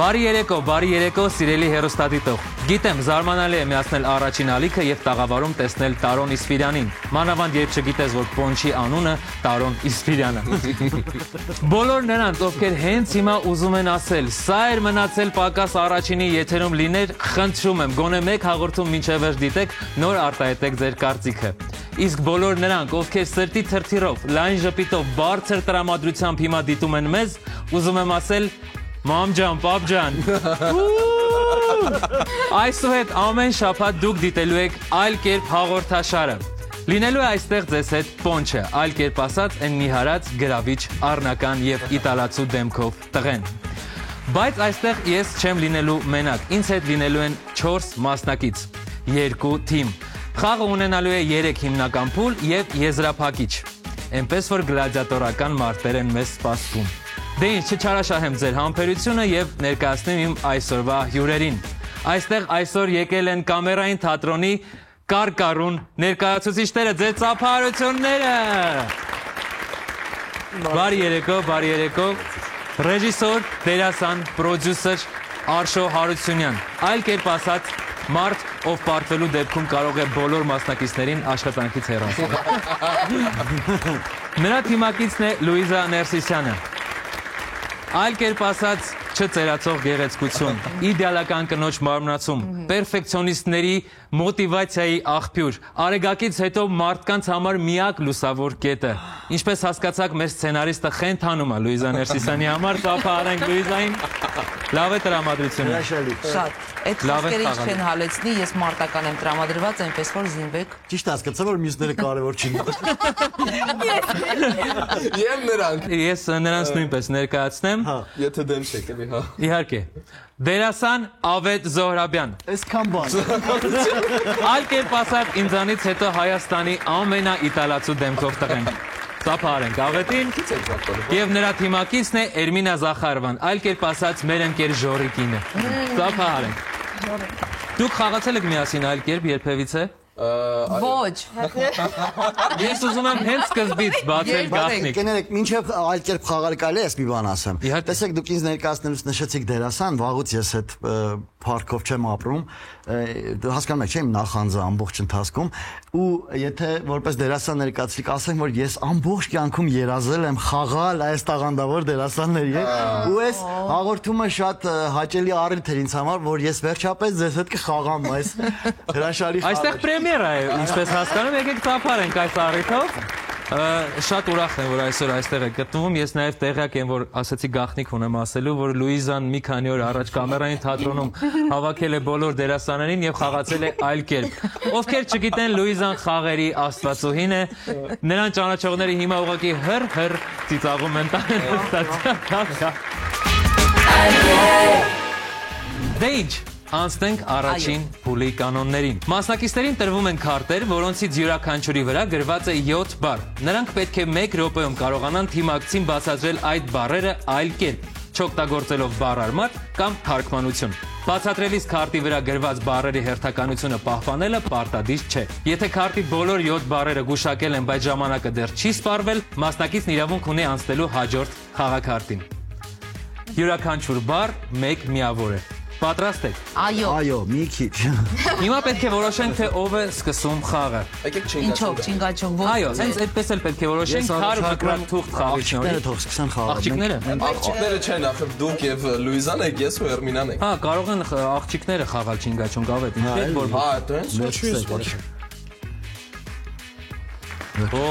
Բարի երեկո, սիրելի հեռուստադիտող։ Գիտեմ, զարմանալի է միացնել առաջին ալիքը եւ տաղավարում տեսնել Տարոն Իսպիրյանին։ Մանավանդ երբ չգիտես, որ Պոնչի անունը Տարոն Իսպիրյանն է։ Բոլոր նրանց, ովքեր հենց հիմա ուզում են ասել, սա էր մնացել պակաս առաջինի եթերում լիներ, խնդրում եմ, գոնե մեկ հաղորդում մինչև վերջ դիտեք, նոր արտահայտեք ձեր կարծիքը։ Իսկ բոլոր նրանք, ովքեր սրտի թրթիրով, լայն ժպիտով, բարձր տրամադրությամբ հիմա դիտում են մեզ, ուզում եմ ասել Մամջան, պապջան։ Այսուհետ ամեն շաբաթ դուք դիտելու եք Այլ կերպ հաղորդաշարը։ Լինելու է այստեղ ձեզ հետ Պոնչը, այլ կերպ ասած այն նիհարած, գրավիչ, առնական եւ իտալացու դեմքով տղեն։ Բայց այստեղ ես չեմ լինելու մենակ, ինձ հետ լինելու են 4 մասնակից, 2 թիմ։ Խաղը ունենալու է 3 հիմնական փուլ եւ եզրափակիչ։ Էնպես որ գլադիատորական մարտեր են մեզ սպասվում։ Դե ինչ չչարաշահեմ ձեր համբերությունը եւ ներկայացնեմ իմ այսօրվա հյուրերին։ Այստեղ այսօր եկել են կամերային թատրոնի կարկառուն ներկայացուցիչները, ձեր ծափահարությունները։ Բարի երեկո։ Ռեժիսոր, դերասան, պրոդյուսեր Արշո Հարությունյան։ Այլ կերպ ասած, մարդ, ով պարտվելու դեպքում կարող է բոլոր մասնակիցներին աշխատանքից հեռացնել։ Նրա թիմակիցն է Լուիզա Ներսիսյանը։ Այլ կերպ ասած, չծերացող գեղեցկություն, իդեալական կնոջ մարմնացում, պերֆեկցիոնիստների մոտիվացիայի աղբյուր, արեգակից հետո մարդկանց համար միակ լուսավոր կետը։ Ինչպես հասկացաք, մեր սցենարիստը խենթանում է Լուիզա Ներսիսյանի համար, ծափահարենք Լուիզային։ Լավ է տրամադրությունը։ Շատ։ Այդ խոսքերը ինչ չեն հալեցնի, ես մարտական եմ տրամադրված, այնպես որ զինվեք։ Ճիշտ հասկացա, որ մյուսները կարևոր չին։ Եմ նրանք։ Ես նրանց նույնպես ներկայացնեմ։ Եթե դեմ չեք, էլի, հա։ Իհարկե։ Դերասան Ավետ Զոհրաբյան։ Այսքան բան։ Այլ կերպ ասած, ինձանից հետո Հայաստանի ամենաիտալացու դեմքով տղեն։ Ծափահարենք Ավետին եւ նրա թիմակիցն է Էրմինա Զախարովան, այլ կերպ ասած մեր ընկեր Ժորիկինը։ Ծափահարենք։ Դուք խաղացել եք միասին այլ կերպ երբևիցե։ Ոչ։ Ես ուզում եմ հենց սկզբից բացել գաղտնիք։ Կներեք, մինչև այլ կերպ խաղալ կարելի է, ես մի բան ասեմ։ Իհարկե։ Տեսեք, դուք ինձ ներկայացնելուց նշեցիք դերասան, վաղուց ես այդ փառքով չեմ ապրում, հասկանում եք, չէ՞, իմ նախանձը ամբողջ ընթացքում, ու եթե որպես դերասան ներկայացրիք, ասենք, որ ես ամբողջ կյանքում երազել եմ խաղալ այս տաղանդավոր դերասանների հետ, ու այս հաղորդումը շատ հաճելի առիթ էր ինձ համար, որ ես վերջապես ձեզ հետ կխաղամ այս հրաշալի խաղը։ Այստեղ պրեմիերա է, ինչպես հասկանում եք, եկեք ծափարենք այս առիթով։ Շատ ուրախ եմ, որ այսօր այստեղ եք գտնվում։ Ես նաև տեղյակ եմ, որ ասացի գաղտնիք ունեմ ասելու, որ Լուիզան մի քանի օր առաջ կամերային թատրոնում հավաքել է բոլոր դերասաններին եւ խաղացել է այլ կերպ։ Ովքեր չգիտեն, Լուիզան խաղերի աստվածուհին է, նրան ճանաչողները հիմա ուղղակի հր ծիծաղում են տանը։ Դե ինչ, անցնենք առաջին փուլի կանոններին։ Մասնակիցներին տրվում են քարտեր, որոնցից յուրաքանչյուրի վրա գրված է 7 բառ։ Նրանք պետք է 1 րոպեում կարողանան թիմակցին բացատրել այդ բառերը այլ կերպ, չօգտագործելով բառարմատ կամ թարգմանություն։ Բացատրելիս քարտի վրա գրված բառերի հերթականությունը պահպանելը պարտադիր չէ։ Եթե քարտի բոլոր 7 բառերը գուշակել են, բայց ժամանակը դեռ չի սպառվել, մասնակիցն իրավունք ունի անցնելու հաջորդ խաղաքարտին։ Յուրաքանչյուր բառ 1 միավոր է։ Պատրաստ եք։ Այո, մի քիչ։ Հիմա պետք է որոշենք, թե ով է սկսում խաղը։ Եկեք Ինչով, չինգաչով, ոչ։ Այո, հենց այդպես էլ պետք է որոշենք, քար մկրատ թուղթ խաղ։ Աղջիկները թող սկսեն խաղալ։ Աղջիկները։ Աղջիկները չեն, ախր դուք եւ Լուիզան եք, ես ու Էրմինան եք։ Հա, կարող են աղջիկները խաղալ չինգաչոնգ ավետ, ինչի՞ որ։ Հա, դենց ոչ։ Օ,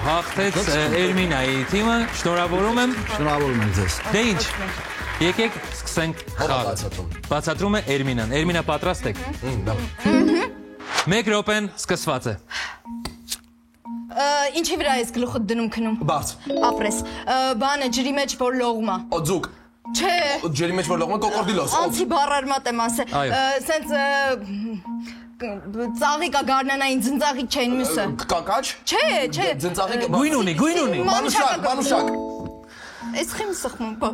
հաղթեց Էրմինայի թիմը, շնորհավորում եմ։ Շնորհավորում եմ ձեզ։ Դե ինչ։ Եկեք սկսենք խաղը։ Բացատրում է Էրմինան։ Էրմինա, պատրաստ եք։ 1 րոպեն սկսված է։ Ինչի վրա ես գլուխդ դնում քնում։ Բաց։ Ապրես։ Բանը ջրի մեջ որ լողում է։ Ձուկ։ Չէ։ Ջրի մեջ որ լողում է կոկորդիլոս։ Անցի բառարմատ եմ ասել։ Սենց ծաղիկա գարնանային ձնծաղիկ չէին մյուսը։ Կակաչ։ Չէ։ Ձնծաղիկ։ Գույն ունի։ Մանուշակ։ Ես խիմ սխմում, բա։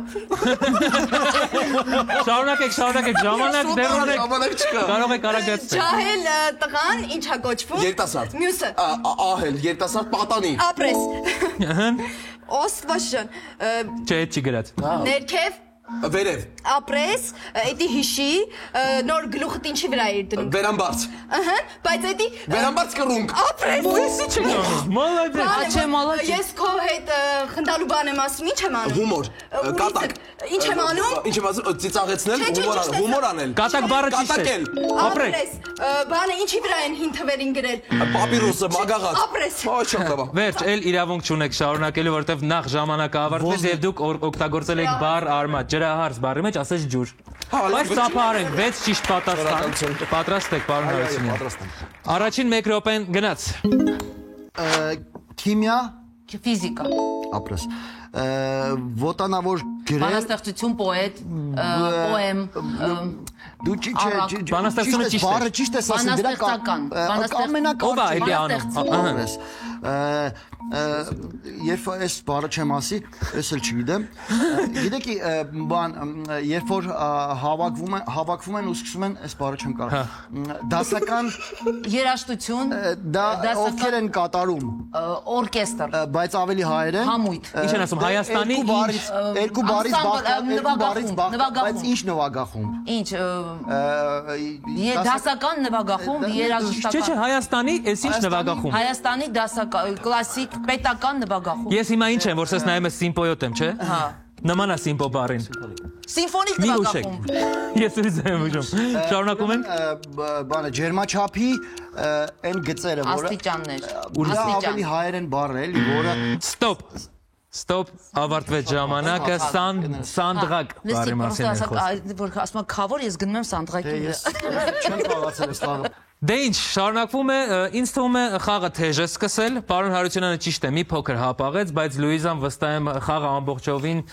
Շարունակեք, ժամանակ դեռ ունեք։ Ժամանակ չկա։ Կարող եք արագացնել։ Ջահել տղան ինչա կոչվում։ Երիտասարդ։ Մյուսը։ Ահել, երիտասարդ պատանի։ Ապրես։ Ոստվաշան։ Չէ, չի գրած։ Ներքև Վերև, Ապրես, էդի հիշի, նոր գլուխդ ինչի վրա էր դնում։ վերամբարձ, Ահա, բայց էդի վերամբարձ կռունկ, ապրես։ Մոլոդե։ Աչե մալաչ։ Ես քո հետ խնդալու բան եմ ասում, ինչ եմ անում։ հումոր, կատակ, Ինչ եմ անում։ ինչ եմ ասում, ծիծաղեցնել, հումոր անել, Կատակ բառը ճիշտ է։ կատակել, Ապրես։ Բանը ինչի վրա են հին թվերին գրել։ պապիրոսը, մագաղած, Ապրես։ չակտավա, Վերջ, էլ իրավունք չունեք շարունակելու, որովհետև նախ ժամանակը ավարտվեց եւ դուք օգտագործել եք բառ արմատ, ջրահարց բառի մեջ ասես ջուր։ Բայց ծափարենք 6 ճիշտ պատասխան։ Պատրաստ եք, պարոն Հարությունյան։ Առաջին 1 րոպեն գնաց։ Քիմիա, Ֆիզիկա, ապրես։ Ոտանավոր գրել, բանաստեղծություն, պոետ, պոեմ, դու Բանաստեղծությունը ճիշտ է։ բառը ճիշտ ես ասում, դրա Բանաստեղծական, Ով է էլի անում։ Ապրես։ Երբ այս բառը չեմ ասի, ես էլ չգիտեմ։ Գիտեք, բան, երբ որ հավաքվում են ու սկսում են, այս բառը չեմ կարող։ Դասական, երաժշտություն, դա ովքեր են կատարում, օրկեստր, բայց ավելի հայերեն։ համույթ, Ինչ են ասում, Հայաստանի երկու բառից նվագախումբ, բայց ինչ նվագախումբ։ ինչ, դասական նվագախումբ, Չէ, երաժշտական, Հայաստանի, էս ինչ նվագախումբ։ Հայաստանի դասական, կլասիկ, պետական նվագախումբ, Ես հիմա ինչ եմ, որ սես նայում ես Սիմպոյոտ եմ, չէ։ հա, Նման է Սիմպո բառին։ սիմֆոնիկ Մի ուշեք։ նվագախումբ, Ես ուրիշ եմ ուժում։ Շարունակում ենք։ Բանը ջերմաչափի այն գծերը, որը աստիճաններ, ուրա ավելի հայերեն բառ է, էլի, որը Ստոպ, ավարտվեց ժամանակը, սանդղակ բառի մասին են խոսում։ որ ասում եմ քավոր, ես գնում եմ սանդղակի վրա։ ես չեմ կարողացել այս խաղը։ Դե ինչ, շարունակվում է, ինձ թվում է խաղը թեժ է սկսել, պարոն Հարությունյանը ճիշտ է, մի փոքր հապաղեց, բայց Լուիզան վստահ եմ խաղը ամբողջովին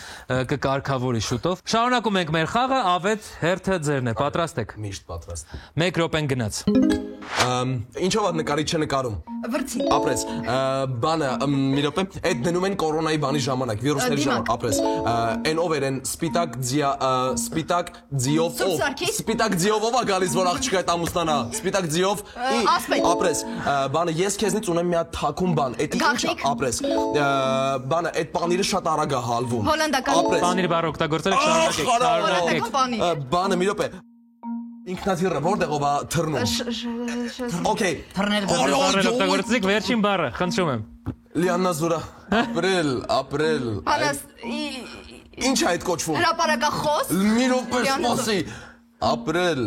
կկարգավորի շուտով։ Շարունակում ենք մեր խաղը, ավետ հերթը ձերն է, պատրաստ եք։ միշտ պատրաստ, 1 րոպեն գնաց։ ինչով ատ նկարիչ չնկարում, Վրցին։ ապրես, բանը, մի րոպե, այդ դնում են կորոնայի բանի ժամանակ, վիրուսների ժամանակ, ապրես, են ով էր են սպիտակ ձիով, սպիտակ ձիով ով է գալիս, որ աղջիկը այդ ամուսնանա, սպիտակ ձիով, ապրես, բանը, ես քեզնից ունեմ մի հատ թաքուն բան, այդ ինչ ապրես, բանը, այդ պանիրը շատ արագ է հալվում, Հոլանդական Պանիր բառը օգտագործել եք, շարունակեք։ բանը, մի րոպե, ինքնաթիռը որտեղով է թռնում, օքեյ, Թռնել Բառը օգտագործեք, վերջին բառը, խնդրում եմ։ Լիաննա Զուրա, ապրել, ինչ է այդ կոչվում, հրապարակախոս։ մի րոպե սպասի, ապրել,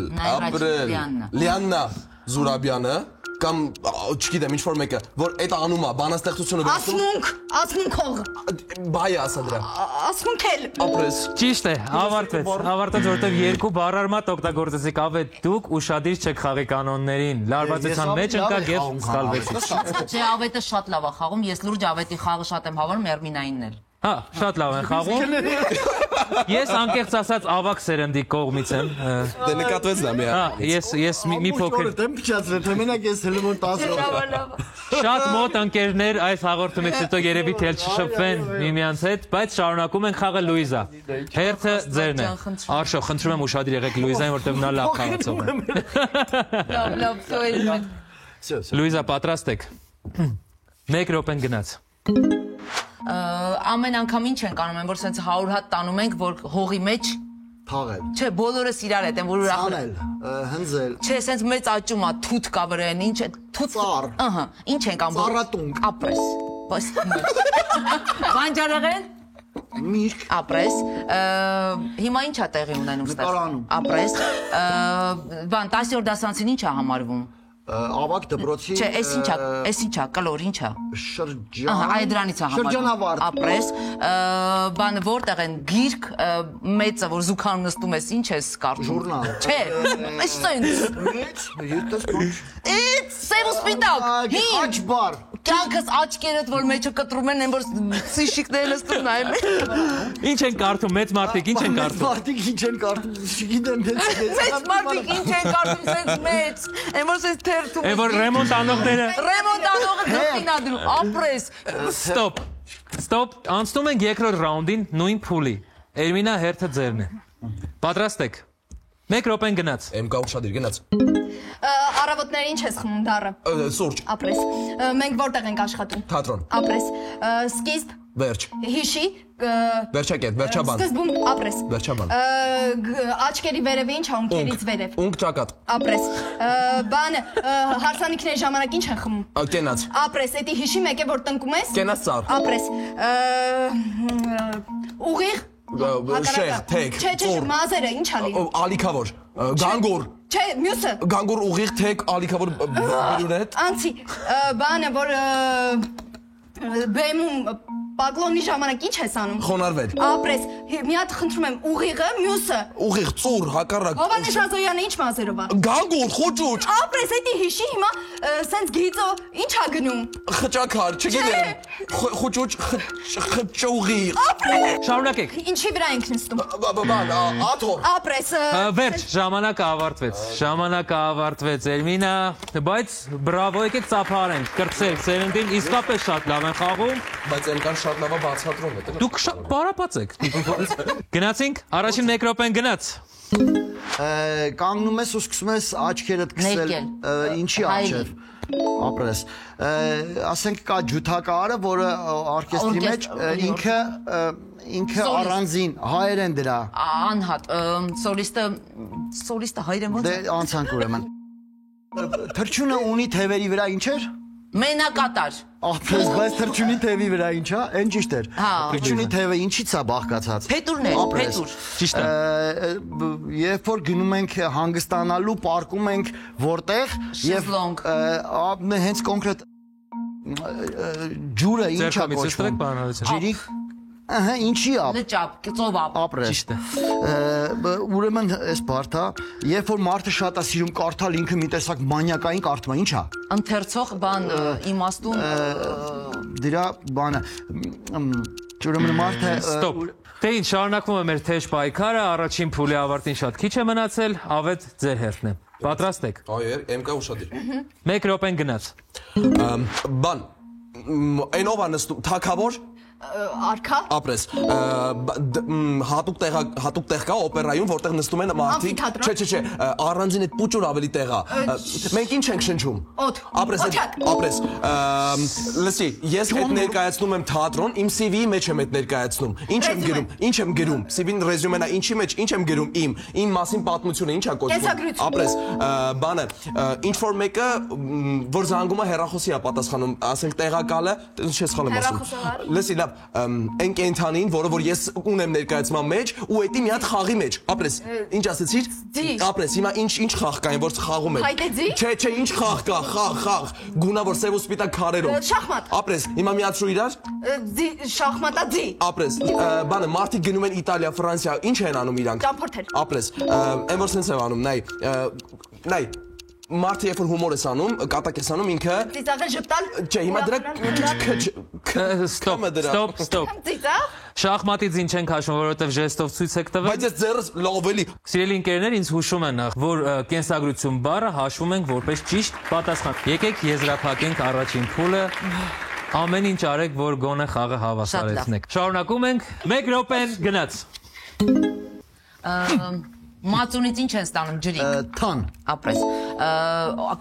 Լիաննա Զուրաբյանը, կամ չգիտեմ ինչ-որ մեկը, որ այդ անում է, բանաստեղծությունը Ասմունքող։ բայ ասա դրա, Ասմունք էլ։ ապրես, Ճիշտ է, ավարտվեց, որովհետև 2 բառարմատ օգտագործեցիք, ավետ դուք ուշադիր չեք խաղի կանոններին, լարվածության մեջ ընկաք եւ սխալվեցիք։ Չէ, ավետը շատ լավ է խաղում, ես լուրջ ավետի խաղը շատ եմ հավանում, Էրմինայինն էլ։ Հա, շատ լավ են խաղում։ Ես անկեղծ ասած ավակ սերնդի կողմից եմ։ դե նկատվեց դա մի Հա, ես մի փոքր Դեմ փչացրել, թե մենակ ես հենց որ 10 րոպե։ շատ մոտ ընկերներ այս հաղորդումից հետո երևի թե չշփվեն միմյանց հետ, բայց շարունակում ենք խաղը Լուիզա։ Հերթը ձերն է։ Արշո, խնդրում եմ ուշադիր եղեք Լուիզային, որտեղ նա լավ խաղացող է։ Լավ, սոյլ։ Լուիզա, պատրաստ եք։ 1 րոպեն գնաց։ Ամեն անգամ ինչ ենք անում, որ սենց 100 հատ տանում ենք, որ հողի մեջ, Թաղել, չէ, բոլորս իրար հետ են, որ ուրախ ցանել, հնձել, Չէ, սենց մեծ աճում է, թութ կա վրան, ինչ է, թութ։ Ծառ։ Ահա, ինչ ենք անում։ Ծառատունկ։ Ապրես։ Բանջարեղեն։ միրգ, Ապրես։ Հիմա ինչ է տեղի ունենում ստեղ։ Նկարանում։ Ապրես։ Բան 10-րդ դասանցին ինչ է համարվում։ ավակ դպրոցի Չէ, էս ինչա, կլոր ինչա։ շրջան։ Ահա, այդ դրանից է համարվում։ Շրջանավարտ։ Ապրես, բանը որտեղ են գիրք մեծը, որ զուգանում նստում ես, ինչ ես կարդում։ Ժուրնալ։ Չէ, այս սենց։ Մեծ, յութս կոչ։ Էդ սև ու սպիտակ։ Հին։ Աչ բար։ Կյանքս աչքերդ, որ մեջը կտրում են, որ սիշիկները նստում նայում են։ Ինչ են կարդում մեծ մարդիկ, ինչ են կարդում։ Մարդիկ ինչ են կարդում, չգիտեմ Սենց մարդիկ ինչ են կարդում, սենց մեծ։ Են որ սենց թերթում։ Է որ ռեմոնտ անողները։ Ռեմոնտ անողը գլխին ադնում, ապրես։ Ստոպ, անցնում ենք երկրորդ ռաունդին նույն փուլի։ Էրմինա հերթը ձերն է։ Պատրաստ եք։ 1 րոպեն գնաց։ MK ուշադիր գնաց, Առավոտները ինչ ես խմում դառը։ սուրճ, Ապրես։ Մենք որտեղ ենք աշխատում։ թատրոն, Ապրես։ Սկիզբ, Վերջ։ Հիշի, Վերջակետ, վերջաբան։ սկզբում ապրես։ Վերջաբան։ Աչքերի վերևը ինչ, ունքերից վերև։ Ունք ճակատ։ Ապրես։ Բան հարսանիքների ժամանակ ինչ են խմում։ Կենաց։ Ապրես, էդի հիշի մեկ է որ տնկում ես։ Կենաց ծառ։ Ապրես։ Ուղիղ։ Շեղ, թեք, Չէ, մազերը ինչ ալի։ Ալիքավոր, գանգոր։ Չէ, մյուսը։ Գանգոր ուղիղ թեք, ալիքավոր բերունետ։ Անցի, բանը որ բեմում պագլոնի ժամանակ ինչ ես անում։ Խոնարհվել։ Ապրես, մի հատ խնդրում եմ, ուղիղը, մյուսը։ Ուղիղ ծուր, հակառակ։ Հովանես Ազոյանը ինչ մազերով է։ Գանգոր, խոճուճ։ Ապրես, էդի հիշի հիմա սենց գիծո ինչ ա գնում։ Խճակար, չգիտեմ։ Խոճուճ, խճուղի։ Ապրես։ Շարունակեք։ Ինչի վրա ենք նստում։ Բան, աթոռ։ Ապրես։ Վերջ, ժամանակը ավարտվեց։ Ժամանակը ավարտվեց, Էրմինա, բայց բրավո, եկեք ծափարենք, կրծեք, սերնդին իսկապես շատ լավ են խաղում։ Բայց այն կան շատ լավա բացատրում է։ Դուք շատ պարապած եք։ Գնացինք, առաջին մեկ րոպեն գնաց։ Կանգնում ես ու սկսում ես աչքերդ քսել։ Ինչի աչքեր։ Ապրես։ Ասենք կա ջութակարը, որը օրկեստրի մեջ ինքը առանձին հայեր են դրա։ Անհատ, սոլիստը հայերեն ո՞նց է։ Դե անցանք ուրեմն։ Թրջունը ունի թևերի վրա ինչ էր։ Մենակատար։ Ապրես, բայց թրջունի թևի վրա ինչ է։ Այն ճիշտ էր։ Թրջունի թևը ինչից է բաղկացած։ Փետուրն է, փետուր։ Ճիշտ է։ Երբ որ գնում ենք հանգստանալու, պարկում ենք որտեղ եւ հենց կոնկրետ ջուրը ինչ է կոչվում։ Ջրի Ահա, ինչի է։ Լճապ, ծովապ։ Ապրես։ Ճիշտ է։ Ուրեմն էս բարթա, երբ որ մարդը շատ է սիրում կարդալ, ինքը մի տեսակ մանյակային կարդում է, ի՞նչ է։ Ընթերցող բան իմաստուն Դրա բանը ուրեմն մարդը Ստոպ։ Դե ինչ, շարունակվում է մեր թեժ պայքարը, առաջին փուլի ավարտին շատ քիչ է մնացել, ավետ ձեր հերթն է։ Պատրաստ եք։ Այո, MK ուշադիր։ Մեկ րոպեն գնաց։ Բան, այն ով է նստում, թագավոր։ Արքա։ Ապրես, հատուկ տեղ կա օպերայում, որտեղ նստում են մարդիկ։ Չէ, առանձին այդ պուճուր ավելի տեղ է։ Մենք ինչ ենք շնչում։ Օդ։ Ապրես, լսի, ես այդ ներկայացնում եմ թատրոն, իմ CV-ի մեջ եմ այդ ներկայացնում։ Ինչ եմ գրում։ CV-ն ռեզյումեն է, ինչի մեջ, ինչ եմ գրում իմ մասին պատմությունը ինչ է կոչվում։ Ապրես, բանը, ինչ որ մեկը, որ զանգում է հեռախոսի է պատասխանում, ասենք տեղակալը, ինչ ես խալեմ ասում։ Լսի, լավ, այն կենթանին, որը որ ես ունեմ ներկայացման մեջ, ու էդի մի հատ խաղի մեջ։ Ապրես, ինչ ասեցիր։ Ապրես, հիմա ինչ խաղ կա, որ խաղում են։ Չէ, ինչ խաղ կա, խաղ, գունավոր սև ու սպիտակ քարերով։ Շախմատ։ Ապրես, հիմա միացրու իրար։ Շախմատա ձի։ Ապրես, բանը մարդիկ գնում են Իտալիա, Ֆրանսիա, ինչ են անում իրանք։ Ճամփորդել։ Ապրես, այն որ սենց է անում, նայ Մարդը երբ որ հումոր ես անում, կատակ ես անում ինքը Ծիծաղել ժպտալ։ Չէ, հիմա դրա Ստոպ։ Ծիծաղ։ Շախմատից ինչ ենք հաշվում, որովհետև ժեստով ցույց եք տվել։ Բայց ես ձեռս լավ էլի։ Սիրելի ընկերներ, ինձ հուշում են, որ կենսագրություն բառը հաշվում ենք որպես ճիշտ պատասխան։ Եկեք եզրափակենք առաջին փուլը։ Ամեն ինչ արեք, որ գոնե խաղը հավասարեցնեք։ Շարունակում ենք։ 1 րոպեն գնաց։ Մածունից ինչ են ստանում ջրիկ։ Թան։ Ապրես։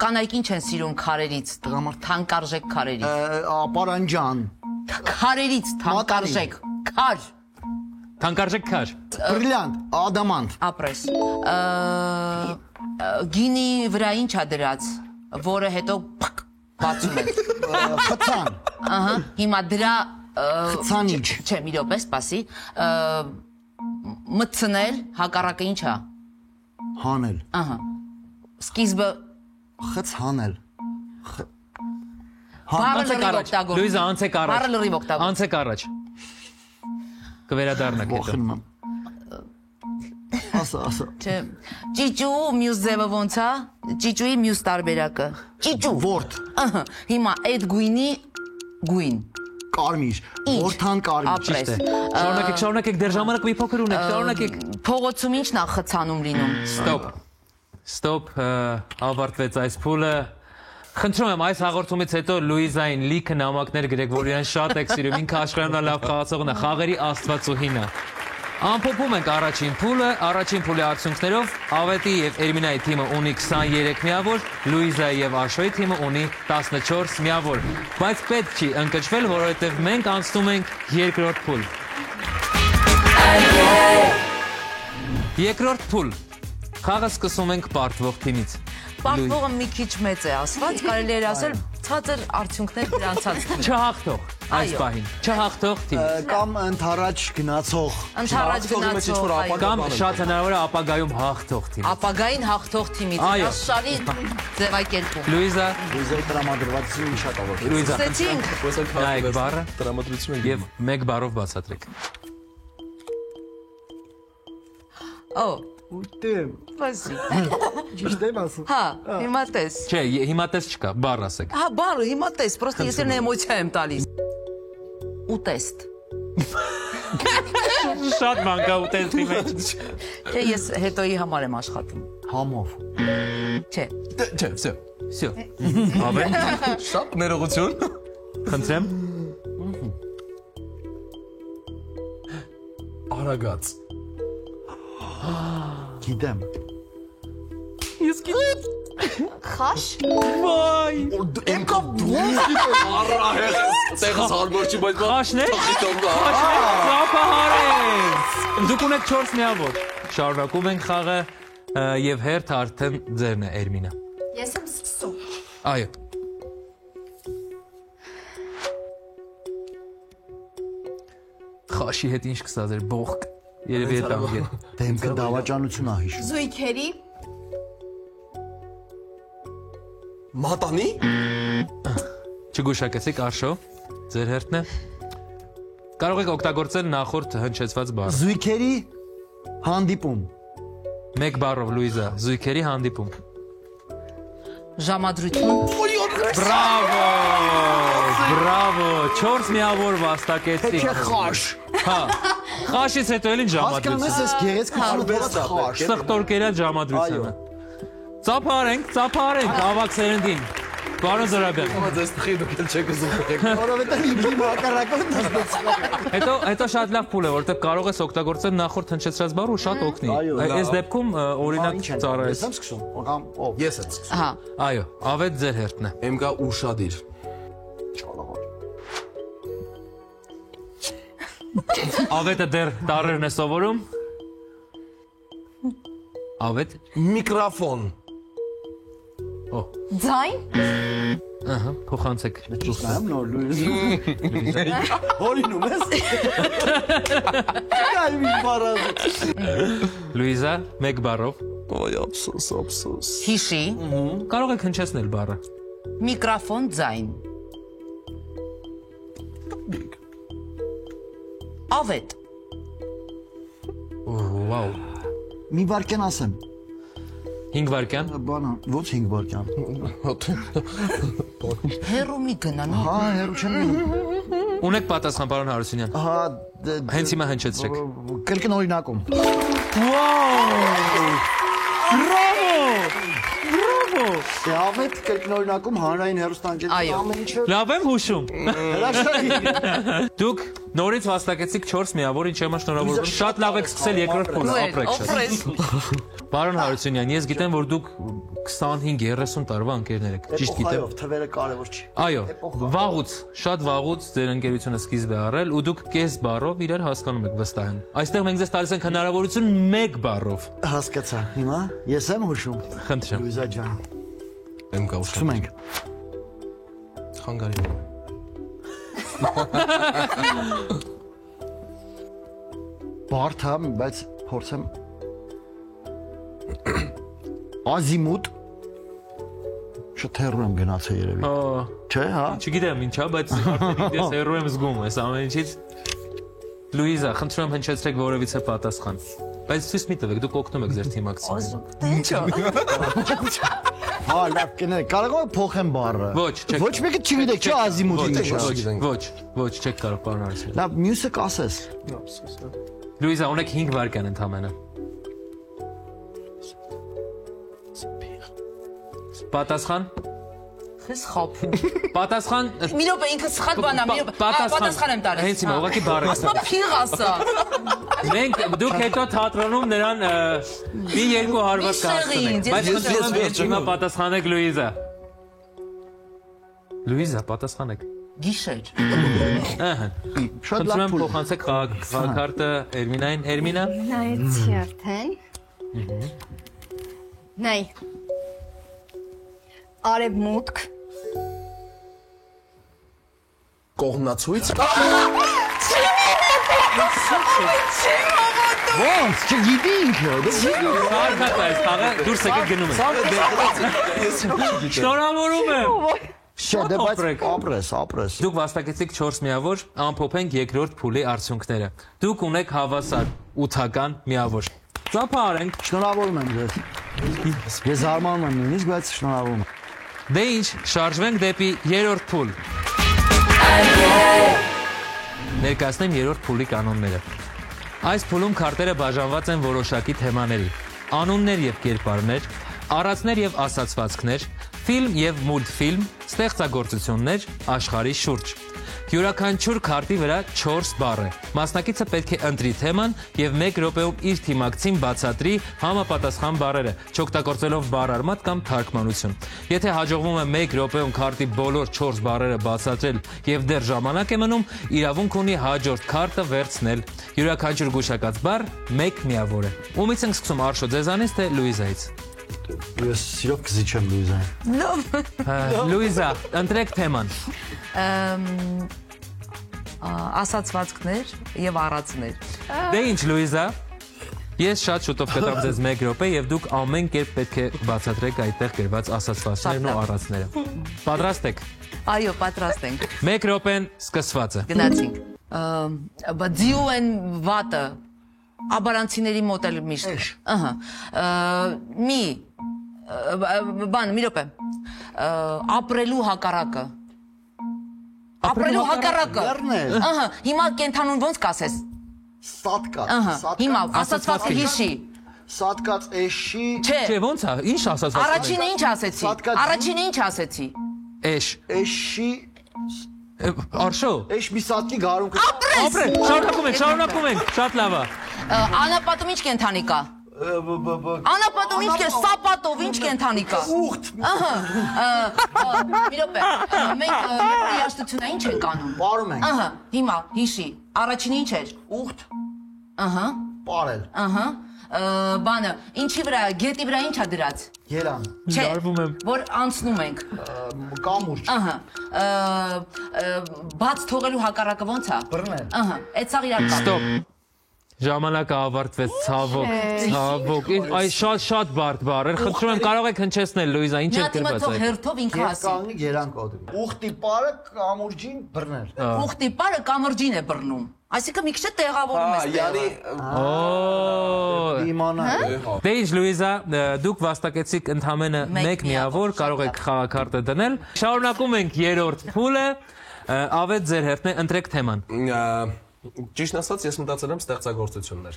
Կանայք ինչ են սիրում քարերից, թանկարժեք քարերից։ Ապարանջան։ Քարերից թանկարժեք, քար։ Թանկարժեք քար։ Բրիլյանտ, ադամանտ։ Ապրես։ Գինի վրա ինչ է դրած, որը հետո բացում է։ Խցան։ Ահա, հիմա դրա Խցանիչ։ Չէ, մի րոպե, սպասի։ Մտցնել հակառակը ինչ է։ Հանել։ Ահա։ Սկիզբը Խց հանել։ Անցեք առաջ։ Լուիզա, անցեք առաջ։ Բառը լրիվ օգտագործում։ Անցեք առաջ։ Կվերադառնաք հետո։ Ասա։ Չէ։ Ճիճու մյուս ձևը ոնց է։ Ճիճուի մյուս տարբերակը։ Ճիճու։ Որտ։ Ահա։ Հիմա այդ գույնի գույն։ Կարմիր։ Որթան կարմիր։ Շարունակեք, դեռ ժամանակ մի փոքր ունեք, շարունակեք։ Փողոցում ի՞նչն է խցանում լինում։ Ստոպ, ավարտվեց այս փուլը։ Խնդրում եմ այս հաղորդումից հետո Լուիզային լիքը նամակներ գրեք, որ իրեն շատ եք սիրում, ինքը աշխարհանալավ խաղացողն է, խաղերի աստվածուհին է։ Ամփոփում ենք առաջին փուլի արդյունքներով Ավետի եւ Էրմինայի թիմը ունի 23 միավոր, Լուիզայի եւ Աշոյի թիմը ունի 14 միավոր։ Բայց պետք չի ընկճվել, որովհետեւ մենք անցնում ենք երկրորդ փուլ։ Երկրորդ փուլ։ Խաղը սկսում ենք պարտվող թիմից։ Պարտվողը մի քիչ մեծ է ասված, կարելի է ասել ցածր արդյունքներ գրանցած։ Չհաղթող այս պահին, չհաղթող թիմ։ Կամ ընդառաջ գնացող։ Ընդառաջ գնացող, Կամ շատ հնարավոր է ապագայում հաղթող թիմ։ ապագային հաղթող թիմից։ Աշխարհի ձևակերպում։ Լուիզա, Լուիզայի տրամադրվածությունը շատ ավոք։ Լուիզա, Ստեցինք։ նայեք բառը Տրամադրություն եւ մեկ բառով բացատրեք։ Օ, Ուտեմ։ բասի։ Ճիշտ եմ ասում։ Հա, հիմա տես։ Չէ, հիմա տես չկա, բառ ասեք։ Հա, բառը հիմա տես, պրոստը ես էլ էմոցիա եմ տալիս։ Ուտեստ։ Շատ ման կա ուտեստի մեջ։ Չէ, ես հետոյի համար եմ աշխատում։ Համով։ Չէ։ Չէ, վсё։ Всё։ Ավեն, Շատ ներողություն։ խնդրեմ։ Արագած։ Գիտեմ։ Ես գիտեմ։ Խաշ։ Վայ։ Եմ կապ դու առահեղ ես։ Տեղս հարգորչի, բայց Խաշներ։ Խաշիտով Ծափահարեց։ Դուք ունեք 4 միավոր։ Շարունակում ենք խաղը եւ հերթ արդեն ձերն է Էրմինա։ Ես եմ սկսում։ Այո։ Խաշի հետ ինչ կսա ձեր բողք։ Երևի է տանգեր։ Դեմքը դավաճանություն ա հիշում։ Զույգերի։ Մատանի։ Չգուշակեցիք Աշո, ձեր հերթն է։ Կարող եք օգտագործել նախորդ հնչեցված բառը։ Զույգերի հանդիպում։ Մեկ բառով Լուիզա, զույգերի հանդիպում։ Ժամադրություն։ Բրավո! Բրավո! 4 միավոր վաստակեցի։ Խաշ։ Հա։ Խաշից հետո էլի Հասկանում ես, ժամադրություն։ ես գեղեցկությունը խաշ։ Սխտորկերած ժամադրությունը։ Ծափարենք ավակ սերնդին։ Պարոն Զորաբյան։ Ձեզ տխի դուք էլ չեք ուզում խփեք։ Որովհետև իբրի մակարակով դասնեցի։ Հետո շատ լավ փուլ է, որովհետև կարող ես օգտագործել նախորդ հնչեցրած բառը ու շատ օգնի։ Այս դեպքում օրինակ ծառայես։ Ես եմ սկսում։ Կամ ով։ Ես եմ սկսում։ Հա։ Այո, Ավետ ձեր հերթն է։ Եմ գա ուշադիր։ Ավետը դեռ տառերն է սովորում։ Ավետ։ Միկրոֆոն։ Օ, Ձայն։ ահա, փոխանցեք։ Նայեմ նոր Լուիզ։ Հորինում ես։ Կայ մի բառազ։ Լուիզա, մեկ բառով։ Ոյ ափսոս։ Հիշի։ Կարող եք հնչեցնել բառը։ Միկրոֆոն ձայն։ Ավետ։ Վաու։ Մի վարքեն ասեմ։ 5 վայրկյան։ Բանա, ոչ 5 վարքյան։ Հերու մի գնան։ Հա, հերու չեմ։ Ունեք պատասխան, պարոն Հարությունյան։ Հա, Հենց հիմա հնչեցրեք։ կրկին օրինակում։ Վաու! Բրավո! Ավետ կրկին օրինակում հանրային հերոստանգել։ Այո։ Ամեն ինչը Լավ եմ հուշում։ հրաշալի։ Դուք նորից վաստակեցիք 4 միավոր, ինչ եմ շնորհավորում։ Շատ լավ եք սկսել երկրորդ փուլը, ապրեք շատ։ Օֆրես։ Պարոն Հարությունյան, ես գիտեմ, որ դուք 25-30 տարվա ընկերներ եք։ Ճիշտ գիտեմ։ Այո, թվերը կարևոր չի։ Այո, վաղուց, շատ վաղուց ձեր ընկերությունը սկիզբ է առել ու դուք կես բառով իրար հասկանում եք վստահ եմ։ Այստեղ մենք ձեզ տալիս ենք հնարավորություն մեկ բառով։ Հասկացա։ Հիմա ես եմ հուշում։ Խնդրեմ։ Լուիզա ջան։ Եմ գա Սկսում ուշադիր։ ենք։ Խանգարի։ Բարդ է, բայց փորձեմ Ազիմուտ Շթերում եմ գնացել երևի։ Չէ, հա։ Չգիտեմ ինչա, բայց ես հերո եմ զգում այս ամեն ինչից։ Լուիզա, խնդրում եմ հնչեցրեք որևիցե պատասխան։ Բայց ցույց մի տվեք, դուք օգնում եք ձեր թիմակցին։ Ինչո՞։ Հա, լավ կներեք, կարող եք փոխեմ բառը։ Ոչ, չեք։ Ոչ մեկը չգիտեք, չէ, Ազիմուտի Ոչ, ոչ, չեք կարող պարոն Հարությունյան։ Լավ, մյուսը կասես։ Լուիզա, ունեք 5 վայրկյան ընդամենը։ Պատասխան։ Քեզ խափում։ Պատասխան Մի րոպե ինքը սխալ բան է, մի րոպե։ Պատասխան եմ տալիս։ Հենց հիմա ուղղակի բառ եմ ասա։ Փիղ ասա։ Մենք դուք հետո թատրոնում նրան մի երկու հարված կհասցնենք։ Բայց ես հիմա պատասխանեք Լուիզա։ Լուիզա, պատասխանեք։ Գիշեր։ Ահա։ Շատ լավ փուլ։ Փոխանցեք խաղակարտը Էրմինային։ Էրմինա։ Նայեցի արդեն։ Նայ։ Արևմուտք։ Կողմնացույց։ Ոնց, չգիտի ինքը։ Սարքած այս խաղը դուրս եկեք գնում եք։ Շնորհավորում եմ։ Շատ է, բայց ապրես։ Դուք վաստակեցիք 4 միավոր, ամփոփենք երկրորդ փուլի արդյունքները։ Դուք ունեք հավասար 8-ական միավոր։ Ծափարենք։ Շնորհավորում եմ ձեզ։ Ես զարմանում եմ նույնիսկ, բայց շնորհավորում եմ։ Դե ինչ, շարժվենք դեպի երրորդ փուլ։ Ներկայացնեմ երրորդ փուլի կանոնները։ Այս փուլում քարտերը բաժանված են որոշակի թեմաների՝ անուններ եւ կերպարներ, առածներ եւ ասացվածքներ, ֆիլմ եւ մուլտֆիլմ, ստեղծագործություններ աշխարհի շուրջ։ Յուրաքանչյուր քարտի վրա 4 բառ է։ Մասնակիցը պետք է ընտրի թեման եւ 1 րոպեում իր թիմակցին բացատրի համապատասխան բառերը, չօգտագործելով բառարմատ կամ թարգմանություն։ Եթե հաջողվում է 1 րոպեում քարտի բոլոր 4 բառերը բացատրել եւ դեռ ժամանակ է մնում, իրավունք ունի հաջորդ քարտը վերցնել։ Յուրաքանչյուր գուշակած բառ 1 միավոր է։ Ումից ենք սկսում, Արշո, ձեզանից թե Լուիզայից։ Ես սիրով կզիչեմ Լուիզային։ Լավ։ Լուիզա, ընտրեք թեման։ Ասացվածքներ եւ առածներ։ Դե ինչ, Լուիզա, ես շատ շուտով կտամ ձեզ 1 րոպե եւ դուք ամեն կերպ պետք է բացատրեք այդտեղ գրված ասացվածքներն ու առածները։ Պատրաստ եք։ Այո, պատրաստ ենք։ 1 րոպեն սկսված է։ Գնացինք։ Բայց ձիու են վատը աբարանցիների մոտ էլ միշտ։ Ահա։ Մի րոպե։ Ապրելու հակառակը։ Ապրելու հակառակը։ Ահա, հիմա կենթանուն ոնց կասես։ Սատկած։ Ահա, հիմա ասացվածքը հիշի։ Սատկած էշի։ Չէ, ոնց է։ Ինչ ասացվածքն է։ Առաջինը ինչ ասեցի։ Առաջինը ինչ ասեցի։ Էշ։ Էշի Արշո։ էշ մի սատկի գարուն կա։ Ապրեն, շարունակում ենք, շատ լավ է։ Անապատում ինչ կենթանի կա։ Անապատում ինչ կե, սապատով ինչ կենթանի կա։ Ուխտ։ Ահա։ Մի րոպե։ Մենք երաժշտությունը ինչ ենք անում։ Պարում ենք։ Ահա, հիմա հիշի։ Առաջինը ինչ էր։ Ուխտ։ Ահա։ Պարել։ Ահա։ Բանը, ինչի վրա, գետի վրա ինչ է դրած։ Երան։ Չէ, Զարվում եմ։ որ անցնում ենք։ Կամուրջ։ Ահա։ Բաց թողելու հակառակը ոնց է։ Բռնել։ Ահա, այդ սա իրար կա։ Ստոպ։ Ժամանակը ավարտվեց, ցավոք։ Այս շատ բարդ բառեր։ Խնդրում եմ, կարող եք հնչեցնել Լուիզա, ինչ է գրված Թող այդ։ հերթով ինքը ասի։ Կանգնի երան կոդի։ Ուխտի պարը կամուրջին բռնել։ Ուխտի պարը կամրջին է բռնում։ Այսինքն մի քիչ տեղավորում ես։ Յանի Իմանա։ Դե ինչ, Լուիզա, դուք վաստակեցիք ընդամենը 1 միավոր, կարող եք խաղակարտը դնել։ Շարունակում ենք երրորդ փուլը։ Ավետ ձեր հերթն է, ընտրեք թեման։ Ճիշտ ասած, ես մտածել եմ ստեղծագործություններ։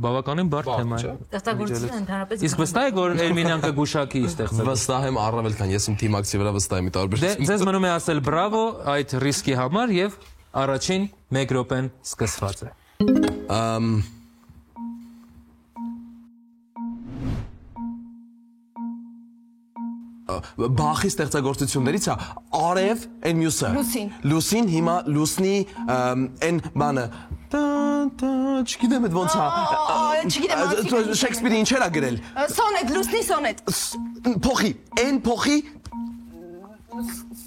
Բավականին բարդ թեմա է։ Ստեղծագործությունը ընդհանրապես։ Իսկ վստահ եք, որ Էրմինյան կգուշակի ստեղծել։ Վստահ եմ առավել քան ես իմ թիմակցի վրա վստահ եմ Դե ձեզ մնում է ասել բրավո այդ ռիսկի համար եւ առաջին 1 րոպեն սկսված է։ Բախի ստեղծագործություններից է արև այն մյուսը։ Լուսին հիմա լուսնի այն բանը չգիտեմ այդ ոնց է։ Չգիտեմ, Շեքսպիրը ինչեր է գրել։ Սոնետ, լուսնի սոնետ։ Փոխի, այն փոխի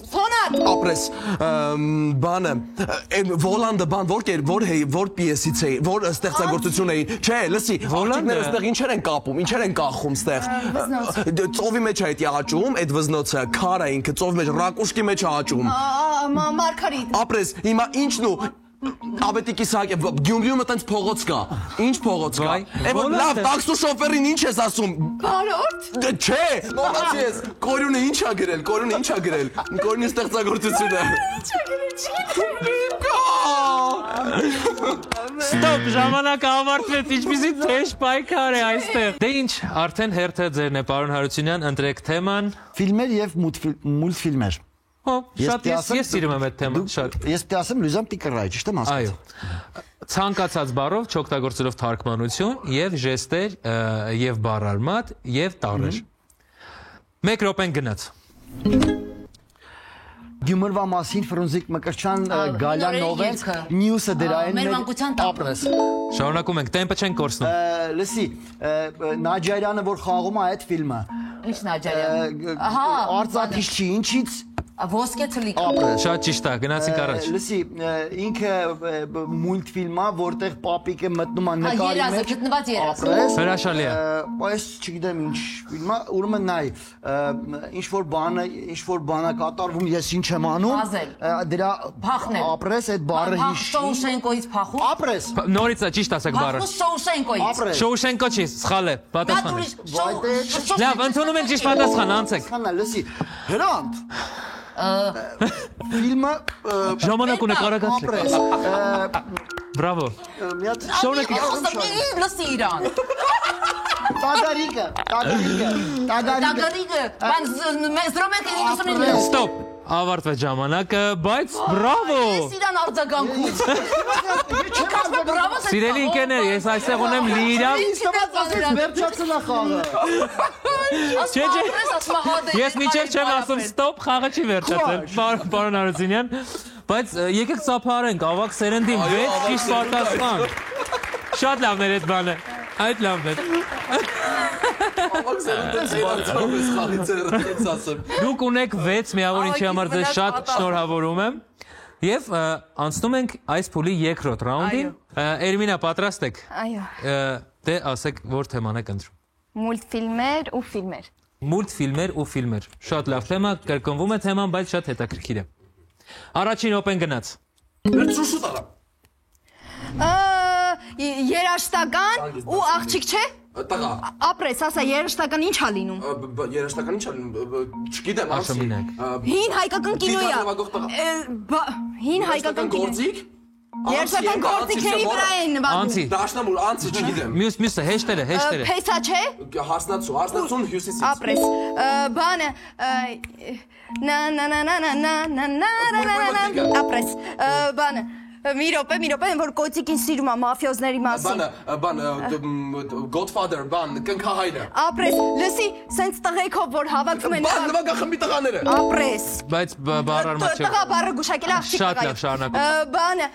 Սոնատ։ ապրես բանը այն Վոլանդը բան որ պիեսից է որ ստեղծագործություն էին չէ լսի ոլանդները ստեղ ինչեր են կապում ինչեր են կախում ստեղ ծովի մեջ է այդ յաճում այդ վզնոցը քարը ինքը ծովի մեջ ռակուշկի մեջ է յաճում Մարգարիտ։ ապրես հիմա ինչն ու Աբետիկի սակե Գյումրիում այտենց փողոց կա։ Ինչ փողոց կա։ Էն որ լավ տաքսու շոֆերին ինչ ես ասում։ Բարորդ։ Չէ, մոտացի ես։ Կորյունը ինչ ա գրել, կորյունը ինչ ա գրել։ Կորյունի ստեղծագործությունը։ Ստոպ, ժամանակը ավարտվեց, ինչպեսի թեժ պայքար է այստեղ։ Դե ինչ, արդեն հերթը ձերն է, պարոն Հարությունյան, ընտրեք թեման։ Ֆիլմեր եւ մուլտֆիլմեր։ Հո, շատ ես սիրում եմ այդ թեման, շատ։ Ես պիտի ասեմ Լյուզան պիտի կռայ, ճիշտ եմ Այո։ հասկացա։ Ցանկացած բառով չօգտագործելով թարգմանություն եւ ժեստեր եւ բառարմատ եւ տառեր։ 1 րոպեն գնաց։ Գյումրվա մասին Ֆրունզիկ Մկրտչյան Գալյանովը նյուսը դրային մեր մանկության ապրես։ Շարունակում ենք, տեմպը չենք կորցնում։ Լսի, Նաջարյանը որ խաղում է այդ ֆիլմը։ Ինչ Նաջարյան։ Ահա, Արցախից չի, ինչից ոսկե ցլիկ։ ապրես։ Շատ ճիշտ է, գնացինք առաջ։ Լսի, ինքը մուլտֆիլմ է, որտեղ պապիկը մտնում է նկարի Երազը, մեջ։ գտնված երազը։ Ապրես։ Հրաշալի է։ Բայց չգիտեմ ինչ ֆիլմ է, ուրեմն նայ, ինչ որ բանը կատարվում, ես ինչ եմ անում, դրա Փախնել։ ապրես այդ բառը հիշի։ Շոուշենկոից փախու։ Ապրես։ Նորից է, ճիշտ ասեք բառը։ Փախու Շոուշենկոից։ Ապրես։ Շոուշենկո չի, սխալ է, պատասխանը։ Լավ, ընդունում են ճիշտ պատասխան, անցեք։ Խանա, լսի, Հրանտ։ Ֆիլմը Ժամանակ ունեք արագացրեք։ ապրես։ Բրավո։ Շոուշենկո։ Լսի իրան։ Տագարիկը։ Տագարիգը, բան զրոմեք ինքնուսումին։ Ստոպ, ավարտվեց ժամանակը, բայց բրավո։ Ես իրան արձագանքում։ Բրավո։ Սիրելի ընկերներ, ես այստեղ ունեմ լիրավ։ Վերջացել է խաղը։ Ես միջև չեմ ասում ստոպ, խաղը չի վերջացել, պարոն Հարությունյան, բայց եկեք ծափարենք, ավակ սերնդին 6 ճիշտ պատասխան։ Շատ լավն էր այդ բանը, այդ լավն էր։ Ավակ սերնդին բացավես խաղից ասեմ։ Դուք ունեք 6 միավոր, ինչի համար ձեզ շատ շնորհավորում եմ։ Եվ անցնում ենք այս փուլի երկրորդ ռաունդին։ Էրմինա, պատրաստ եք։ Այո։ Դե ասեք, որ թեման եք ընտրում։ Մուլտֆիլմեր ու ֆիլմեր։ Մուլտֆիլմեր ու ֆիլմեր։ Շատ լավ թեմա, կրկնվում է թեման, բայց շատ հետաքրքիր է։ Առաջին րոպեն գնաց։ Շուշուտ արա։ Երաշտական ու աղջիկ չէ։ Տղա։ Ապրես, ասա երաշտական ինչ ա լինում։ Երաշտական ինչ ա լինում, չգիտեմ, ասի։ Հին հայկական կինո է։ Հին հայկական գործիկ։ Երաշտական գործիքների վրա են նվագում։ Անցի։ Դաշնամուր, անցի, չգիտեմ։ Մյուսը, հեշտերը։ Փեսա չէ։ Հարսնացուն հյուսիսից։ Ապրես, բանը ապրես, բանը մի րոպե, որ կոծիկին սիրում է մաֆիոզների մասին։ Godfather, կնքահայրը։ Ապրես, լսի, սենց տղեկով, որ հավաքվում են։ Բան նվագախմբի տղաները։ Ապրես։ Բայց բառարմատ չէ։ Տղա բառը գուշակել աղջիկ Շատ լավ, շարունակում։ Բանը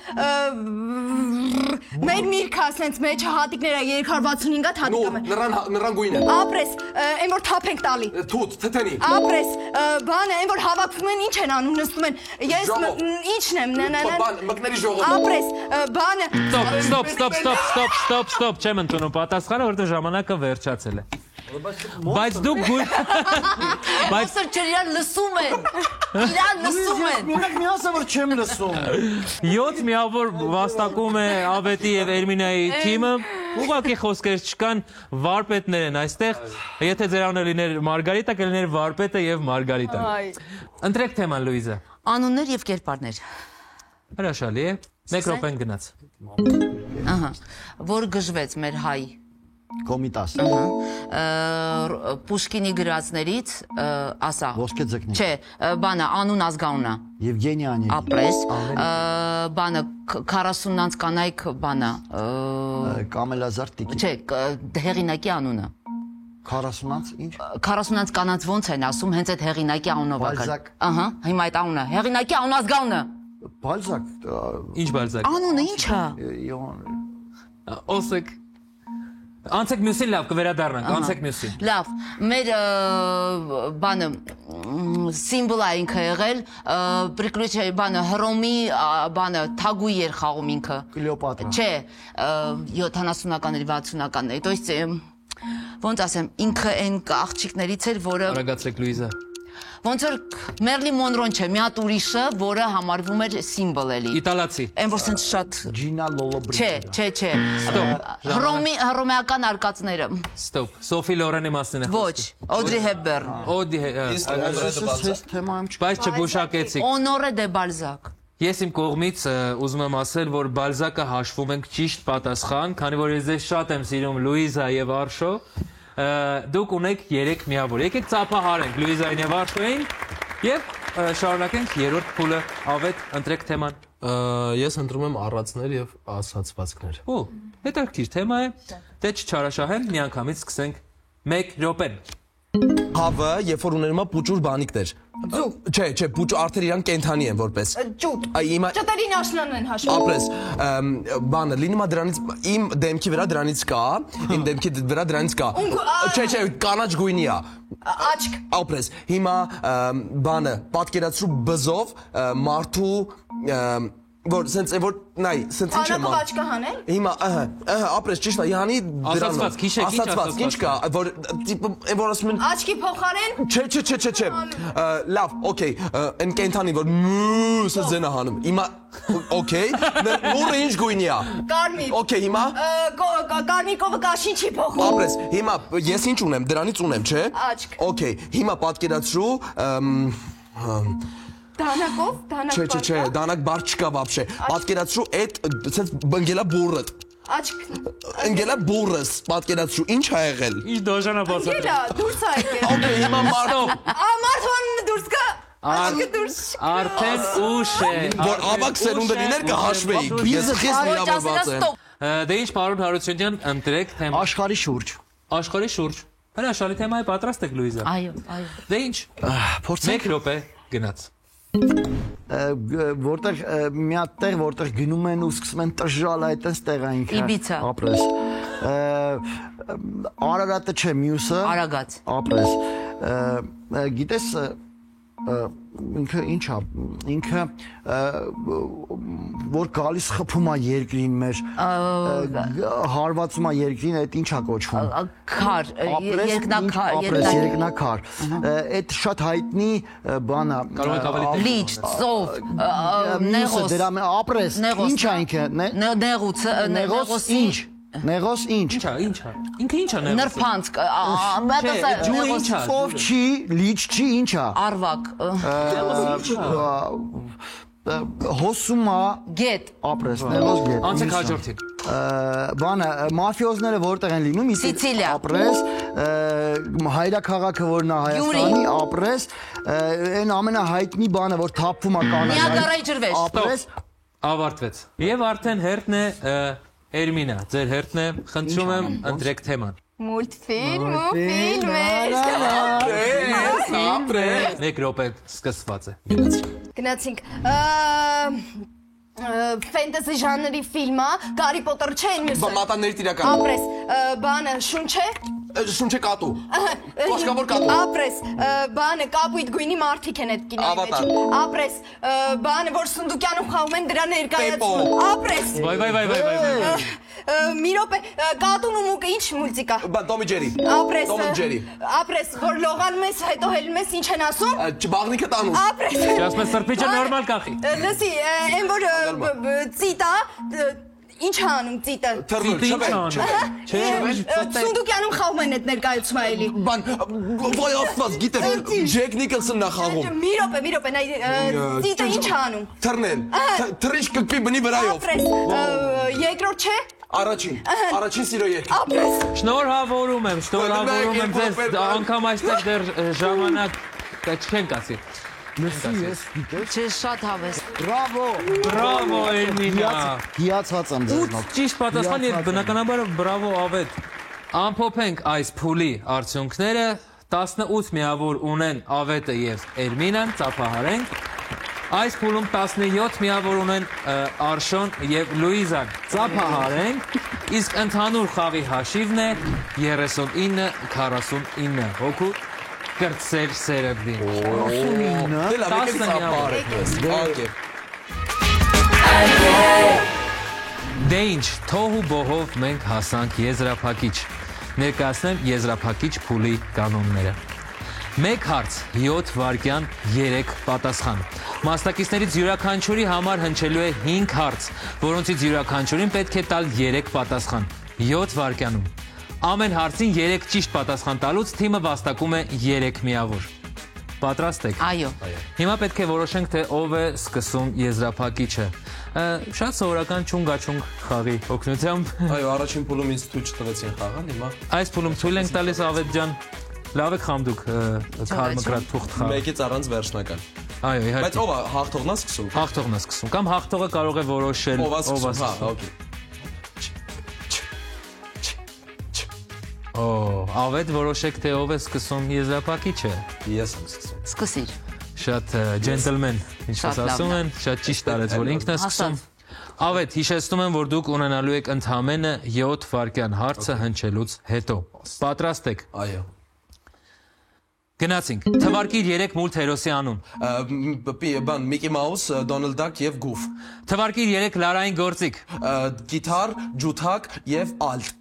մեր միրգա սենց մեջը հատիկները 365-ա հատիկը։ Նրան գույնը։ Ապրես, այն որ թափ ենք տալի։ Թութ, թթենի։ Ապրես, բանը այն որ հավաքվում են, ինչ են անում, նստում են։ Ես ինչն եմ, Բան, մկների ժողով։ Ապրես, բանը։ Ստոպ, չեմ ընդունում պատասխանը, որովհետև ժամանակը վերջացել է։ Բայց դուք Բայց իրան լսում են։ Իրան լսում են։ Մենակ մի ասա որ չեմ լսում։ 7 միավոր վաստակում է Ավետի եւ Էրմինայի թիմը։ Ուղղակի խոսքեր չկան, վարպետներ են այստեղ։ Եթե ձեր անունը լիներ Մարգարիտա, կլիներ վարպետը եւ Մարգարիտան։ Ընտրեք թեման, Լուիզա։ Անուններ եւ կերպարներ։ Հրաշալի է։ 1 րոպեն գնաց։ Ահա, որ գժվեց մեր հայ։ Կոմիտաս։ Պուշկինի գրածներից ասա։ Ոսկե ձկնի։ Չէ, բանը անուն ազգանունը։ Եվգենիանի։ Ապրես, բանը 40-անց կանայք բանը։ Կամելազար տիկի։ Չէ, հեղինակի անունը։ 40-անց ինչ։ 40-անց կանանց ոնց են ասում, հենց այդ հեղինակի անունով ակալ։ Բալզակ։ Ահա, հիմա այդ անունը, հեղինակի անուն ազգանունը։ Բալզակ։ Ինչ Բալզակ։ Անունը ի՞նչ է։ Օսեք։ Անցեք մյուսին լավ կվերադառնանք, անցեք մյուսին։ Լավ, մեր բանը սիմվոլ է ինքը եղել, պրիկլուչիա բանը Հռոմի բանը թագուի էր խաղում ինքը։ Կլեոպատրա։ Չէ, 70-ականների 60-ականների, то есть ոնց ասեմ, ինքը այն աղջիկներից էր, որը Արագացրեք Լուիզա։ Ոնց որ Մերլին Մոնրոն չէ, մի հատ ուրիշը, որը համարվում էր սիմվոլ էլի։ Իտալացի։ Այն որ սենց շատ Ջինա Լոլոբրիջը։ Չէ։ Հռոմեական արկածները։ Ստոպ։ Սոֆի Լորենի մասին է։ Ոչ, Օդրի Հեբբերն։ Բայց չգուշակեցիք։ Օնորե դե Բալզակ։ Ես իմ կողմից ուզում եմ ասել, որ Բալզակը հաշվում ենք ճիշտ պատասխան, քանի որ ես ձեզ շատ եմ սիրում Լուիզա եւ Արշո։ Դուք ունեք 3 միավոր։ Եկեք ծափահարենք Լուիզային եւ Արշոին եւ շարունակենք երրորդ փուլը։ Ավետ, ընտրեք թեման։ Ես ընտրում եմ առածներ եւ ասացվածքներ։ Օ, հետաքրքիր թեմա է։ Դե չչարաշահեմ, միանգամից սկսենք 1 րոպեն։ Հավը, երբ որ ուներում է պուճուր բանիկներ։ Չէ, պուճուր արդեն իրան կենթանի են որպես։ Ճուտ։ Հիմա Ճտերին աշնանն են հաշվում։ ապրես, բանը լինում է դրանից իմ դեմքի վրա դրանից կա, իմ դեմքի վրա դրանից կա։ Չէ, կանաչ գույնի է։ Աչք։ Ապրես, հիմա բանը պատկերացրու բզով մարդու որ սենց որ նայ սենց ինչ եմ աչքը հանել։ Հիմա ապրես ճիշտ է Յանի ասացված քիշեք ինչ կա որ տիպը որ ասում են Աչքի փոխարեն։ Չէ լավ օքեյ են կենթանի որ սա զենա հանում հիմա օքեյ նորը ինչ գույնի է Կարմիր։ օքեյ հիմա Կարմիր կովը կաշին չի փոխում։ ապրես հիմա ես ինչ ունեմ դրանից ունեմ չէ Աչք։ օքեյ հիմա պատկերացրու Դանակով Չէ, դանակ բար չկա вообще։ Պատկերացրու այդ ցած բնգելա բուրը։ Աչք։ Ընկելա բուրս, պատկերացրու ինչ ա եղել։ Ինչ դոժանա բացա։ Գելա դուրս ա եկել։ Okay, հիմա մարդով։ Մարդուն դուրս կա։ Աչքը դուրս։ Արդեն ուշ է։ Որ ավակ սերունդը լիներ կհաշվեի։ Ես քեզ միավորված եմ։ Դե ինչ պարոն Հարությունյան, ընտրեք թեմա։ Աշխարհի շուրջ։ Աշխարհի շուրջ։ Հրաշալի թեմա է, պատրաստ եք Լուիզա։ Այո։ Դե ինչ։ Փորձենք 1 րոպե գնաց։ Որտեղ մի հատ տեղ որտեղ գնում են ու սկսում են տժժալ այդտենց տեղային Իբիցա։ ապրես Արարատը չէ մյուսը Արագած։ ապրես գիտես ինքը ինչա ինքը որ գալիս խփում է երկրին մեր հարվածում է երկրին այդ ինչա կոչվում Քար երկնակար այդ շատ հայտնի բան է Կարող եք ավելի Լիճ, ծով, նեղոս դրա ապրես ինչա ինքը նեղոս ինչ Նեղոս ինչ Ինչա Ինքը ինչա նեղոս Նրբանցք ջուրը ինչա Ծով չի լիճ չի ինչա Արվակ Հոսում է Գետ ապրես նեղոս գետ Անցեք հաջորդին Բանը մաֆիոզները որտեղ են լինում Սիցիլիա ապրես հայրաքաղաքը որն է Հայաստանի ապրես այն ամենահայտնի բանը որ թափվում է կանանյալ Նիագարայի ջրվեժ ապրես ավարտվեց Եվ արդեն հերթն է Էրմինա ձեր հերթն է խնդրում եմ ընտրեք թեման Մուլտֆիլմ Ապրես 1 րոպե սկսված է Գնացինք Ֆենտեզի ժանրի ֆիլմ է Գարի Պոտերը չէ մյուսը Մատանների տիրական Ապրես բանը շունչ է Շունչ է կատու Կոշկավոր կատու Ապրես բանը կապույտ գույնի մարդիկ են այդ կինոյի մեջ Ապրես բանը որ Սունդուկյանում խաղում են դրա ներկայացում Ապրես Վայ Մի րոպե կատուն ու մուկը ինչ մուլտիկ է Տոմի Ջերի Ապրես Տոմի Ջերի Ապրես որ լողանում ես հետո հելնում ես ինչ են ասում Չբաղնիքը տանուս Ապրես Չասում ես սրբիչը նորմալ կախի Լսի այն որ ծիտա Ինչ անում ծիտը Սունդուկյանում խաղում են այդ ներկայացումը էլի Բան ոյ աստված գիտեմ Ջեք Նիկոլսոնն է խաղում Մի րոպե նայ ծիտը ինչ անում Թռնել Թռիչ կկվի բնի վրայով Ապրես երկրորդ չէ Առաջին սիրո երգ Ապրես Շնորհավորում եմ ձեզ անգամ այստեղ դեռ ժամանակ չենք ասի Լսի ես գիտես Չէ շատ հավես Բրավո Էրմինա հիացած եմ ձեզնով Ճիշտ պատասխան եւ բնականաբար բրավո Ավետ Ամփոփենք այս փուլի արդյունքները 18 միավոր ունեն Ավետը եւ Էրմինան ծափահարենք Այս փուլում 17 միավոր ունեն Արշոն եւ Լուիզան ծափահարենք իսկ ընդհանուր խաղի հաշիվն է 39-49 հոգու Կրծեր սերեբրին Դե լավ եկեք ծափահարեք Դե ինչ, թոհու բոհով մենք հասանք եզրափակիչ Ներկայացնեմ եզրափակիչ փուլի կանոնները 1 հարց 7 վայրկյան 3 պատասխան։ Մասնակիցներից յուրաքանչյուրի համար հնչելու է 5 հարց, որոնցից յուրաքանչյուրին պետք է տալ 3 պատասխան։ 7 վայրկյանում։ Ամեն հարցին 3 ճիշտ պատասխան տալուց թիմը վաստակում է 3 միավոր։ Պատրաստ եք։ Այո։ Հիմա պետք է որոշենք, թե ով է սկսում եզրափակիչը։ Շատ սովորական չունգաչունգ խաղի օգնությամբ։ Այո, առաջին փուլում ինձ թույլ չտվեցին խաղալ, հիմա Այս փուլում թույլ ենք տալիս Ավետ ջան։ Լավ եք խամ դուք քարմկրատ թուղթ խաղ։ մեկից առանց վերջնական։ Այո, իհարկե։ Բայց ով է հաղթողն է սկսում։ Հաղթողն է սկսում կամ հաղթողը կարող է որոշել Ով է սկսում, հա, օքեյ։ Ավետ որոշեք, թե ով է սկսում եզրափակիչը։ Ես եմ սկսում։ Սկսիր։ Շատ ջենտլմեն, ինչպես ասում են, շատ ճիշտ արեց, որ ինքն է սկսում։ Ավետ, հիշեցնում եմ, որ դուք ունենալու եք ընդամենը 7 վայրկյան հարցը հնչելուց հետո։ Պատրաստ եք։ Այո։ Գնացինք։ Թվարկիր 3 մուլտհերոսի անուն։ Բան Միկի Մաուս, Դոնալդ Դակ եւ Գուֆ։ Թվարկիր 3 լարային գործիք։ Գիտար, ջութակ եւ ալտ։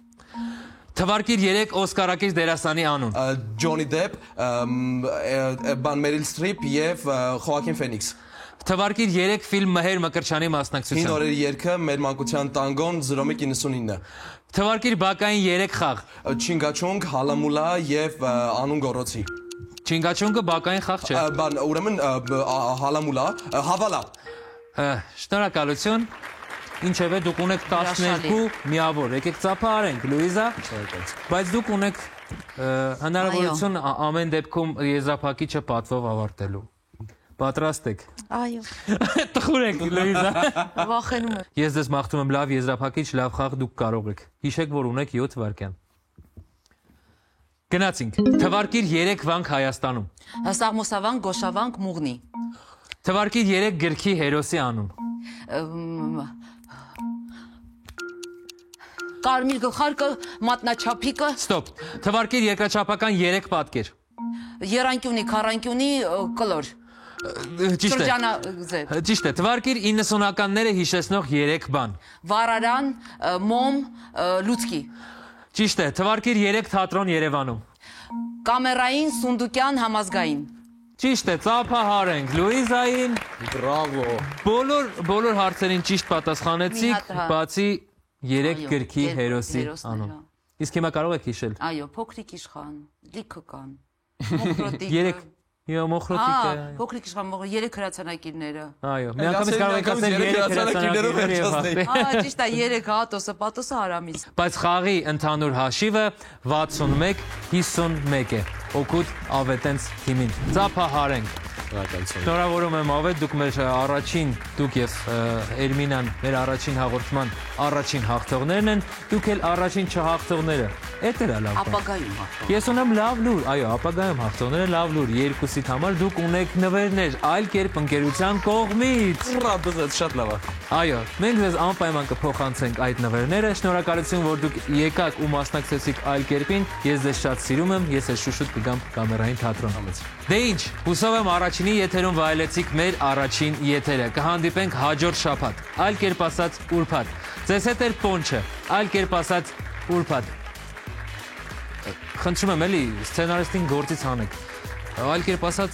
Թվարկիր 3 օսկարակիր դերասանի անուն։ Ջոնի Դեփ, բան Մերիլ Ստրիփ եւ Խոակին Ֆենիքս։ Թվարկիր 3 ֆիլմ Մհեր Մկրտչյանի Հին մասնակցությամբ։ օրերի երգը, Մեր մանկության տանգոն 0199։ Թվարկիր բակային 3 խաղ։ Չինգաչունգ, Հալամուլա եւ Անուն Գորոցի։ Չինգաչունգը բակային խաղ չէ։ Բան ուրեմն Հալամուլա, Հավալա։ Շնորհակալություն։ Ինչևէ դուք ունեք 12 միավոր։ Եկեք ծափարենք, Լուիզա։ Բայց դուք ունեք հնարավորություն ամեն դեպքում եզրափակիչը պատվով ավարտելու։ Պատրաստ եք։ Այո։ Տխուր եք, Լուիզա։ Վախենում եմ։ Ես ձեզ մաղթում եմ լավ եզրափակիչ, լավ խաղ դուք կարող եք։ Հիշեք, որ ունեք 7 վայրկյան։ Գնացինք։ Թվարկիր 3 վանք Հայաստանում։ Սաղմոսավանք, Գոշավանք, Մուղնի։ Թվարկիր 3 գրքի հերոսի անուն։ Կարմիր գլխարկը, մատնաչափիկը, Ստոպ։ Թվարկիր երկրաչափական 3 պատկեր։ Երանկյունի, Քառանկյունի, Կլոր։ Ճիշտ է։ Շրջանաձև։ Ճիշտ է։ Թվարկիր 90-ականները հիշեցնող 3 բան։ Վարարան, Մոմ, Լուցկի։ Ճիշտ է։ Թվարկիր 3 թատրոն Երևանում։ Կամերային, Սունդուկյան, Համազգային։ Ճիշտ է, ծափահարենք Լուիզային։ Բրավո։ Բոլոր հարցերին ճիշտ պատասխանեցիք, Մի հատ, հա։ բացի 3 Այո, գրքի երբ հերոսի հերոսներ, անուն։ հա։ Իսկ հիմա կարող եք հիշել։ Այո, փոքրիկ իշխան, լիքը կան։ Մոխրոտիկը։ 3 Իո մոխրոտիկը։ Փոքրիկ իշխան, 3 հրացանակիրները։ Այո, միանգամից կարող եք ասել 3 հրացանակիրներ եւ հաղթել։ Ճիշտ է, 3 հատոսը, պատոսը հարամից։ Բայց խաղի ընդհանուր հաշիվը 61-51 է։ Օգուտ Ավետենց թիմին։ Ծափահարենք։ Շնորհավորում եմ Ավետ, դուք մեր առաջին, դուք եւ Էրմինան մեր առաջին հաղորդման առաջին հաղթողներն են, դուք էլ առաջին չհաղթողները։ Էդ էր լավ։ Ապագայում հաղթող։ Ես ունեմ լավ լուր, այո, ապագայում հաղթողները լավ լուր, երկուսիդ համար դուք ունեք նվերներ, այլ կերպ ընկերության կողմից։ Ուրա, դա շատ լավ է։ Այո, մենք ձեզ անպայման կփոխանցենք այդ նվերները։ Շնորհակալություն, որ դուք եկաք ու մասնակցեցիք այլ կերպին։ Ես ձեզ շատ սիրում եմ, ես էլ շուշուտ կգամ կամերային թատրոն։ Դե ինչ, հուսով եմ առաջինի եթերում վայելեցիք մեր առաջին եթերը։ Կհանդիպենք հաջորդ շաբաթ։ Այլ կերպ ասած ուրբաթ։ Ձեզ հետ էր Պոնչը, այլ կերպ ասած ուրբաթ։ Խնդրում եմ էլի սցենարիստին գործից հանեք։ Այլ կերպ ասած